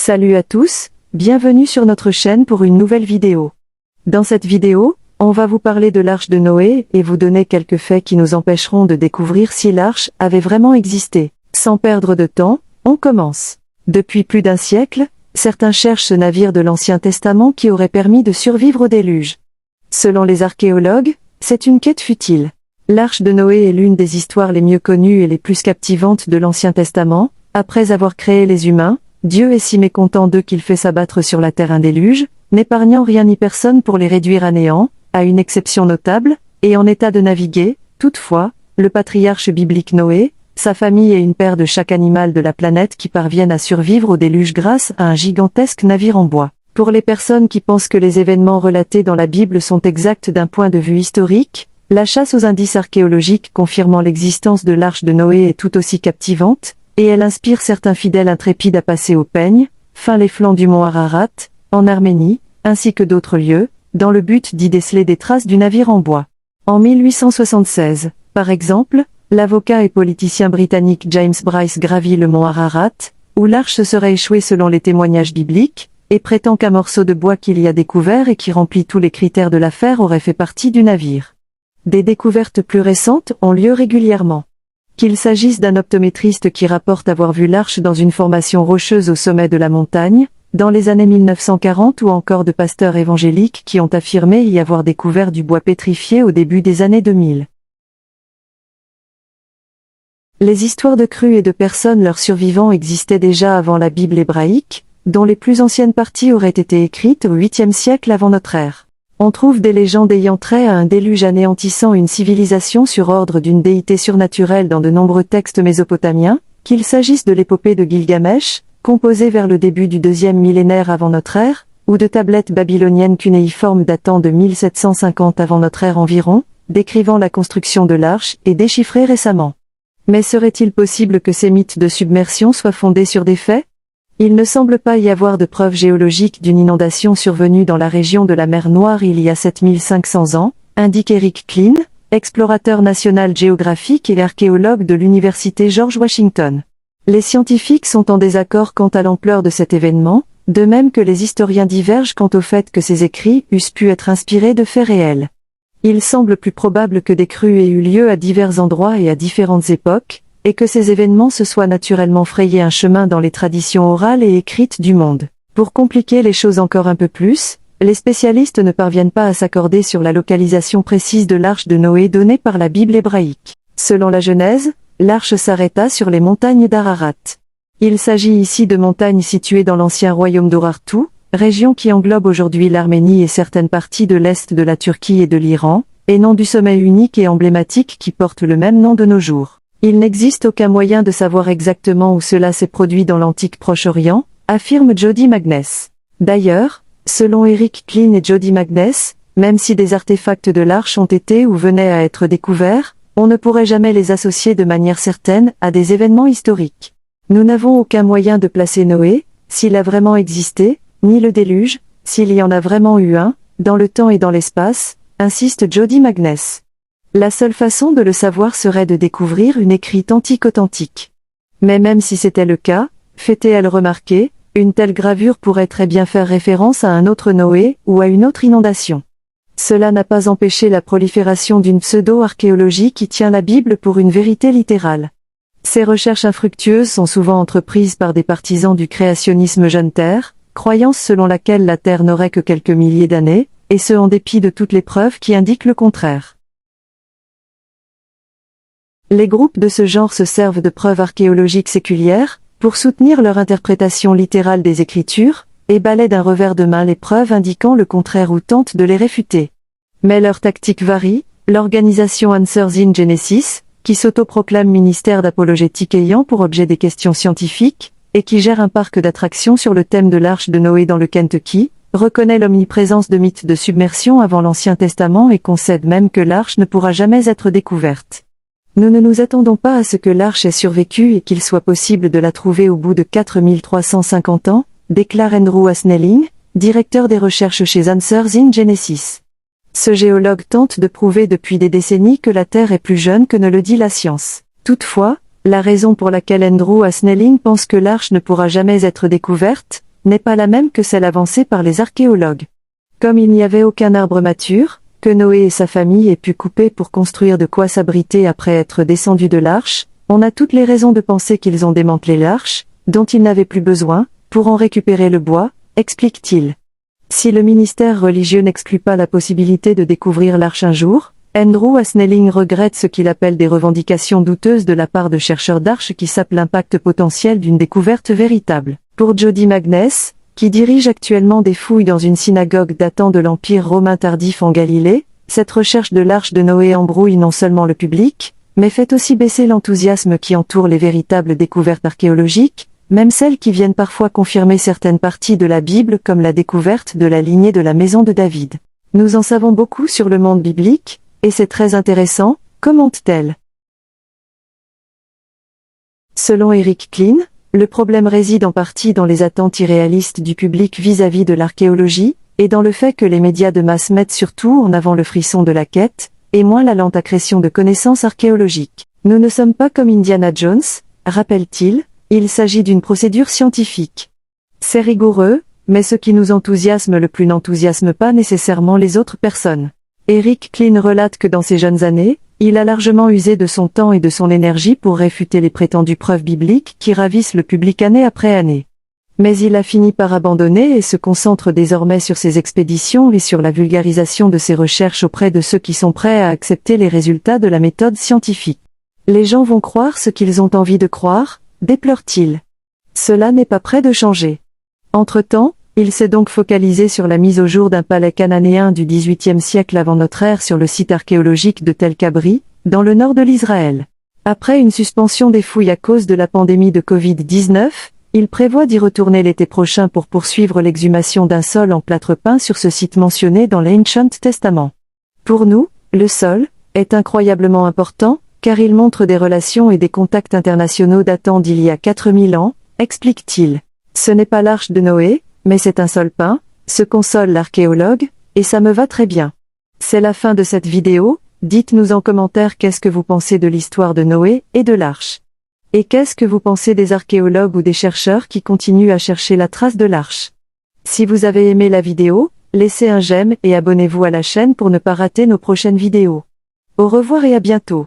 Salut à tous, bienvenue sur notre chaîne pour une nouvelle vidéo. Dans cette vidéo, on va vous parler de l'arche de Noé et vous donner quelques faits qui nous empêcheront de découvrir si l'arche avait vraiment existé. Sans perdre de temps, on commence. Depuis plus d'un siècle, certains cherchent ce navire de l'Ancien Testament qui aurait permis de survivre au déluge. Selon les archéologues, c'est une quête futile. L'arche de Noé est l'une des histoires les mieux connues et les plus captivantes de l'Ancien Testament. Après avoir créé les humains, Dieu est si mécontent d'eux qu'il fait s'abattre sur la terre un déluge, n'épargnant rien ni personne pour les réduire à néant, à une exception notable, et en état de naviguer. Toutefois, le patriarche biblique Noé, sa famille et une paire de chaque animal de la planète qui parviennent à survivre au déluge grâce à un gigantesque navire en bois. Pour les personnes qui pensent que les événements relatés dans la Bible sont exacts d'un point de vue historique, la chasse aux indices archéologiques confirmant l'existence de l'arche de Noé est tout aussi captivante, et elle inspire certains fidèles intrépides à passer au peigne, fin les flancs du mont Ararat, en Arménie, ainsi que d'autres lieux, dans le but d'y déceler des traces du navire en bois. En 1876, par exemple, l'avocat et politicien britannique James Bryce gravit le mont Ararat, où l'arche se serait échouée selon les témoignages bibliques, et prétend qu'un morceau de bois qu'il y a découvert et qui remplit tous les critères de l'affaire aurait fait partie du navire. Des découvertes plus récentes ont lieu régulièrement. Qu'il s'agisse d'un optométriste qui rapporte avoir vu l'arche dans une formation rocheuse au sommet de la montagne, dans les années 1940 ou encore de pasteurs évangéliques qui ont affirmé y avoir découvert du bois pétrifié au début des années 2000. Les histoires de crues et de personnes leurs survivants existaient déjà avant la Bible hébraïque, dont les plus anciennes parties auraient été écrites au 8e siècle avant notre ère. On trouve des légendes ayant trait à un déluge anéantissant une civilisation sur ordre d'une déité surnaturelle dans de nombreux textes mésopotamiens, qu'il s'agisse de l'épopée de Gilgamesh, composée vers le début du 2e millénaire avant notre ère, ou de tablettes babyloniennes cunéiformes datant de 1750 avant notre ère environ, décrivant la construction de l'arche et déchiffrées récemment. Mais serait-il possible que ces mythes de submersion soient fondés sur des faits ? Il ne semble pas y avoir de preuves géologiques d'une inondation survenue dans la région de la mer Noire il y a 7500 ans, indique Eric Klein, explorateur national géographique et archéologue de l'université George Washington. Les scientifiques sont en désaccord quant à l'ampleur de cet événement, de même que les historiens divergent quant au fait que ces écrits eussent pu être inspirés de faits réels. Il semble plus probable que des crues aient eu lieu à divers endroits et à différentes époques, et que ces événements se soient naturellement frayé un chemin dans les traditions orales et écrites du monde. Pour compliquer les choses encore un peu plus, les spécialistes ne parviennent pas à s'accorder sur la localisation précise de l'arche de Noé donnée par la Bible hébraïque. Selon la Genèse, l'arche s'arrêta sur les montagnes d'Ararat. Il s'agit ici de montagnes situées dans l'ancien royaume d'Urartu, région qui englobe aujourd'hui l'Arménie et certaines parties de l'est de la Turquie et de l'Iran, et non du sommet unique et emblématique qui porte le même nom de nos jours. Il n'existe aucun moyen de savoir exactement où cela s'est produit dans l'antique Proche-Orient, affirme Jody Magness. D'ailleurs, selon Eric Klein et Jody Magness, même si des artefacts de l'arche ont été ou venaient à être découverts, on ne pourrait jamais les associer de manière certaine à des événements historiques. Nous n'avons aucun moyen de placer Noé, s'il a vraiment existé, ni le déluge, s'il y en a vraiment eu un, dans le temps et dans l'espace, insiste Jody Magness. La seule façon de le savoir serait de découvrir une écrite antique-authentique. Mais même si c'était le cas, fait-elle remarquer, une telle gravure pourrait très bien faire référence à un autre Noé ou à une autre inondation. Cela n'a pas empêché la prolifération d'une pseudo-archéologie qui tient la Bible pour une vérité littérale. Ces recherches infructueuses sont souvent entreprises par des partisans du créationnisme jeune Terre, croyance selon laquelle la Terre n'aurait que quelques milliers d'années, et ce en dépit de toutes les preuves qui indiquent le contraire. Les groupes de ce genre se servent de preuves archéologiques séculières, pour soutenir leur interprétation littérale des Écritures, et balaient d'un revers de main les preuves indiquant le contraire ou tentent de les réfuter. Mais leur tactique varie, l'organisation Answers in Genesis, qui s'autoproclame ministère d'apologétique ayant pour objet des questions scientifiques, et qui gère un parc d'attractions sur le thème de l'arche de Noé dans le Kentucky, reconnaît l'omniprésence de mythes de submersion avant l'Ancien Testament et concède même que l'arche ne pourra jamais être découverte. Nous ne nous attendons pas à ce que l'arche ait survécu et qu'il soit possible de la trouver au bout de 4350 ans, déclare Andrew A. Snelling, directeur des recherches chez Answers in Genesis. Ce géologue tente de prouver depuis des décennies que la Terre est plus jeune que ne le dit la science. Toutefois, la raison pour laquelle Andrew A. Snelling pense que l'arche ne pourra jamais être découverte, n'est pas la même que celle avancée par les archéologues. Comme il n'y avait aucun arbre mature, que Noé et sa famille aient pu couper pour construire de quoi s'abriter après être descendus de l'arche, on a toutes les raisons de penser qu'ils ont démantelé l'arche, dont ils n'avaient plus besoin, pour en récupérer le bois, explique-t-il. Si le ministère religieux n'exclut pas la possibilité de découvrir l'arche un jour, Andrew Snelling regrette ce qu'il appelle des revendications douteuses de la part de chercheurs d'arches qui sapent l'impact potentiel d'une découverte véritable. Pour Jody Magness, qui dirige actuellement des fouilles dans une synagogue datant de l'Empire romain tardif en Galilée, cette recherche de l'arche de Noé embrouille non seulement le public, mais fait aussi baisser l'enthousiasme qui entoure les véritables découvertes archéologiques, même celles qui viennent parfois confirmer certaines parties de la Bible comme la découverte de la lignée de la maison de David. Nous en savons beaucoup sur le monde biblique, et c'est très intéressant, commente-t-elle. Selon Eric Klein, le problème réside en partie dans les attentes irréalistes du public vis-à-vis de l'archéologie, et dans le fait que les médias de masse mettent surtout en avant le frisson de la quête, et moins la lente accrétion de connaissances archéologiques. Nous ne sommes pas comme Indiana Jones, rappelle-t-il, il s'agit d'une procédure scientifique. C'est rigoureux, mais ce qui nous enthousiasme le plus n'enthousiasme pas nécessairement les autres personnes. Eric Klein relate que dans ses jeunes années, il a largement usé de son temps et de son énergie pour réfuter les prétendues preuves bibliques qui ravissent le public année après année. Mais il a fini par abandonner et se concentre désormais sur ses expéditions et sur la vulgarisation de ses recherches auprès de ceux qui sont prêts à accepter les résultats de la méthode scientifique. Les gens vont croire ce qu'ils ont envie de croire, déplore-t-il. Cela n'est pas près de changer. Entre-temps, il s'est donc focalisé sur la mise au jour d'un palais cananéen du XVIIIe siècle avant notre ère sur le site archéologique de Tel Kabri, dans le nord de l'Israël. Après une suspension des fouilles à cause de la pandémie de Covid-19, il prévoit d'y retourner l'été prochain pour poursuivre l'exhumation d'un sol en plâtre peint sur ce site mentionné dans l'Ancient Testament. Pour nous, le sol est incroyablement important, car il montre des relations et des contacts internationaux datant d'il y a 4000 ans, explique-t-il. Ce n'est pas l'arche de Noé, mais c'est un sol peint, se console l'archéologue, et ça me va très bien. C'est la fin de cette vidéo, dites-nous en commentaire qu'est-ce que vous pensez de l'histoire de Noé et de l'arche. Et qu'est-ce que vous pensez des archéologues ou des chercheurs qui continuent à chercher la trace de l'arche? Si vous avez aimé la vidéo, laissez un j'aime et abonnez-vous à la chaîne pour ne pas rater nos prochaines vidéos. Au revoir et à bientôt.